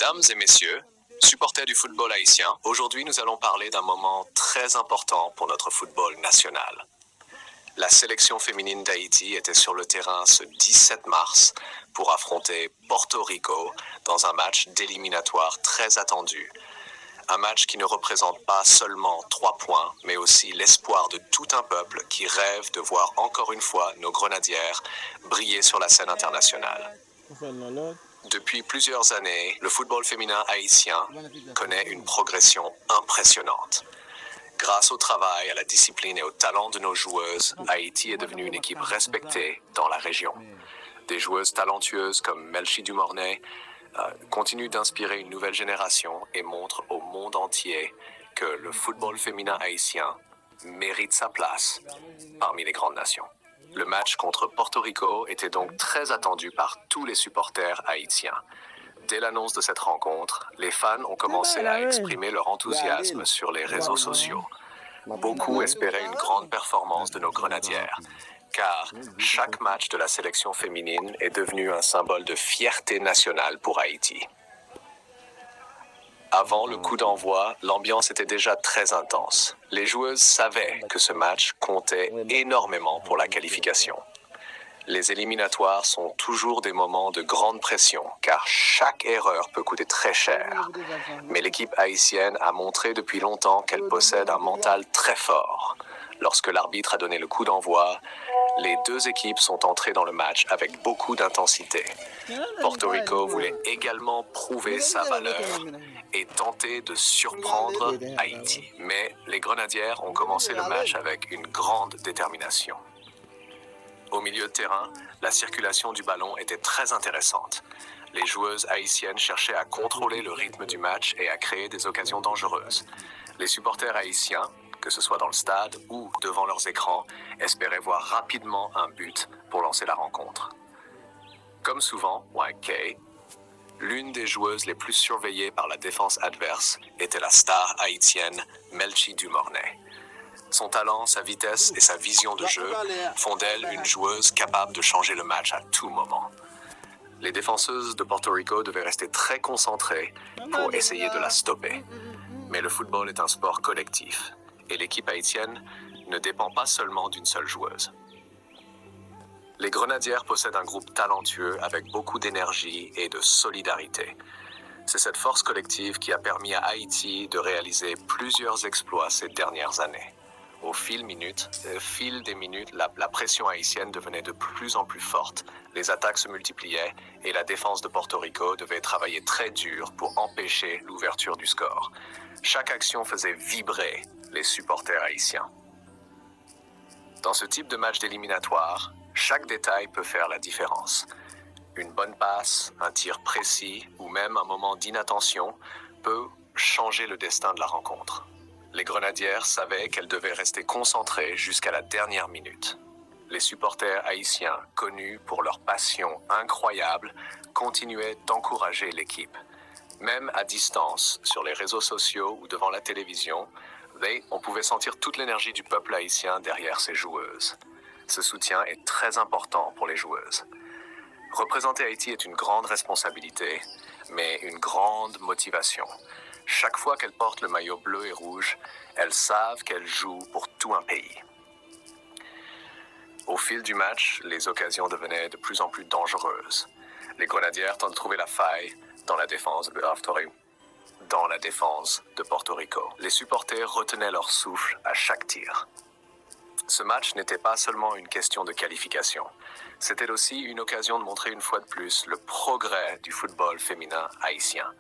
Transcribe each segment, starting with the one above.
Mesdames et messieurs, supporters du football haïtien, aujourd'hui nous allons parler d'un moment très important pour notre football national. La sélection féminine d'Haïti était sur le terrain ce 17 mars pour affronter Porto Rico dans un match d'éliminatoire très attendu. Un match qui ne représente pas seulement 3 points, mais aussi l'espoir de tout un peuple qui rêve de voir encore une fois nos grenadières briller sur la scène internationale. Depuis plusieurs années, le football féminin haïtien connaît une progression impressionnante. Grâce au travail, à la discipline et au talent de nos joueuses, Haïti est devenue une équipe respectée dans la région. Des joueuses talentueuses comme Melchi Dumornay continuent d'inspirer une nouvelle génération et montrent au monde entier que le football féminin haïtien mérite sa place parmi les grandes nations. Le match contre Porto Rico était donc très attendu par tous les supporters haïtiens. Dès l'annonce de cette rencontre, les fans ont commencé à exprimer leur enthousiasme sur les réseaux sociaux. Beaucoup espéraient une grande performance de nos grenadières, car chaque match de la sélection féminine est devenu un symbole de fierté nationale pour Haïti. Avant le coup d'envoi, l'ambiance était déjà très intense. Les joueuses savaient que ce match comptait énormément pour la qualification. Les éliminatoires sont toujours des moments de grande pression, car chaque erreur peut coûter très cher. Mais l'équipe haïtienne a montré depuis longtemps qu'elle possède un mental très fort. Lorsque l'arbitre a donné le coup d'envoi, les deux équipes sont entrées dans le match avec beaucoup d'intensité. Porto Rico voulait également prouver sa valeur et tenter de surprendre Haïti. Mais les Grenadières ont commencé le match avec une grande détermination. Au milieu de terrain, la circulation du ballon était très intéressante. Les joueuses haïtiennes cherchaient à contrôler le rythme du match et à créer des occasions dangereuses. Les supporters haïtiens, que ce soit dans le stade ou devant leurs écrans, espéraient voir rapidement un but pour lancer la rencontre. Comme souvent, YK, l'une des joueuses les plus surveillées par la défense adverse était la star haïtienne Melchi Dumornay. Son talent, sa vitesse et sa vision de jeu font d'elle une joueuse capable de changer le match à tout moment. Les défenseuses de Porto Rico devaient rester très concentrées pour essayer de la stopper. Mais le football est un sport collectif et l'équipe haïtienne ne dépend pas seulement d'une seule joueuse. Les Grenadières possèdent un groupe talentueux avec beaucoup d'énergie et de solidarité. C'est cette force collective qui a permis à Haïti de réaliser plusieurs exploits ces dernières années. Au fil des minutes, la pression haïtienne devenait de plus en plus forte. Les attaques se multipliaient et la défense de Porto Rico devait travailler très dur pour empêcher l'ouverture du score. Chaque action faisait vibrer les supporters haïtiens. Dans ce type de match d'éliminatoire, chaque détail peut faire la différence. Une bonne passe, un tir précis ou même un moment d'inattention peut changer le destin de la rencontre. Les Grenadières savaient qu'elles devaient rester concentrées jusqu'à la dernière minute. Les supporters haïtiens, connus pour leur passion incroyable, continuaient d'encourager l'équipe. Même à distance, sur les réseaux sociaux ou devant la télévision, on pouvait sentir toute l'énergie du peuple haïtien derrière ces joueuses. Ce soutien est très important pour les joueuses. Représenter Haïti est une grande responsabilité, mais une grande motivation. Chaque fois qu'elles portent le maillot bleu et rouge, elles savent qu'elles jouent pour tout un pays. Au fil du match, les occasions devenaient de plus en plus dangereuses. Les Grenadières tentent de trouver la faille dans la défense de Porto Rico. Les supporters retenaient leur souffle à chaque tir. Ce match n'était pas seulement une question de qualification. C'était aussi une occasion de montrer une fois de plus le progrès du football féminin haïtien.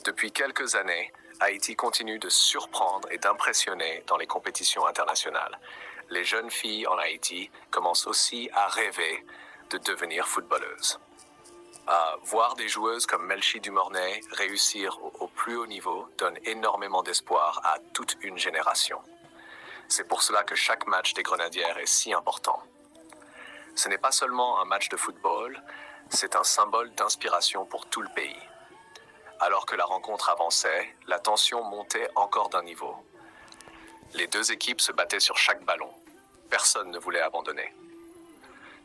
Depuis quelques années, Haïti continue de surprendre et d'impressionner dans les compétitions internationales. Les jeunes filles en Haïti commencent aussi à rêver de devenir footballeuses. Voir des joueuses comme Melchi Dumornay réussir au plus haut niveau donne énormément d'espoir à toute une génération. C'est pour cela que chaque match des Grenadières est si important. Ce n'est pas seulement un match de football, c'est un symbole d'inspiration pour tout le pays. Alors que la rencontre avançait, la tension montait encore d'un niveau. Les deux équipes se battaient sur chaque ballon. Personne ne voulait abandonner.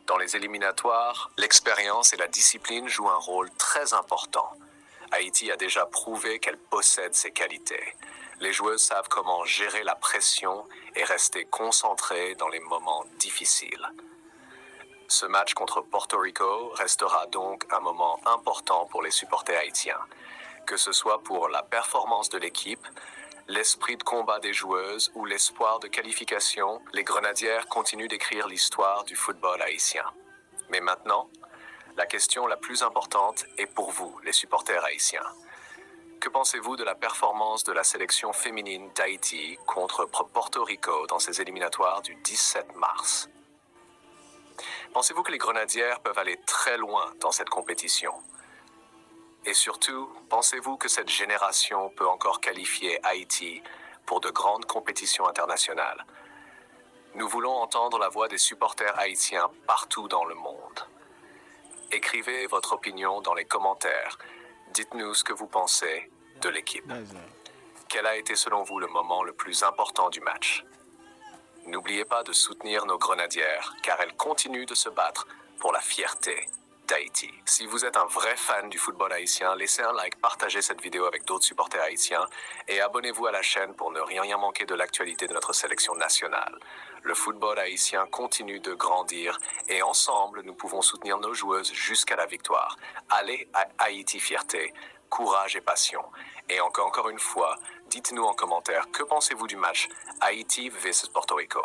Dans les éliminatoires, l'expérience et la discipline jouent un rôle très important. Haïti a déjà prouvé qu'elle possède ses qualités. Les joueuses savent comment gérer la pression et rester concentrées dans les moments difficiles. Ce match contre Porto Rico restera donc un moment important pour les supporters haïtiens, que ce soit pour la performance de l'équipe, l'esprit de combat des joueuses ou l'espoir de qualification. Les Grenadières continuent d'écrire l'histoire du football haïtien. Mais maintenant, la question la plus importante est pour vous, les supporters haïtiens. Que pensez-vous de la performance de la sélection féminine d'Haïti contre Porto Rico dans ces éliminatoires du 17 mars? Pensez-vous que les Grenadières peuvent aller très loin dans cette compétition? Et surtout, pensez-vous que cette génération peut encore qualifier Haïti pour de grandes compétitions internationales? Nous voulons entendre la voix des supporters haïtiens partout dans le monde. Écrivez votre opinion dans les commentaires. Dites-nous ce que vous pensez de l'équipe. Quel a été selon vous le moment le plus important du match? N'oubliez pas de soutenir nos Grenadières, car elles continuent de se battre pour la fierté d'Haïti. Si vous êtes un vrai fan du football haïtien, laissez un like, partagez cette vidéo avec d'autres supporters haïtiens et abonnez-vous à la chaîne pour ne rien manquer de l'actualité de notre sélection nationale. Le football haïtien continue de grandir et ensemble, nous pouvons soutenir nos joueuses jusqu'à la victoire. Allez à Haïti Fierté, courage et passion. Et encore une fois, dites-nous en commentaire, que pensez-vous du match Haïti vs Porto Rico?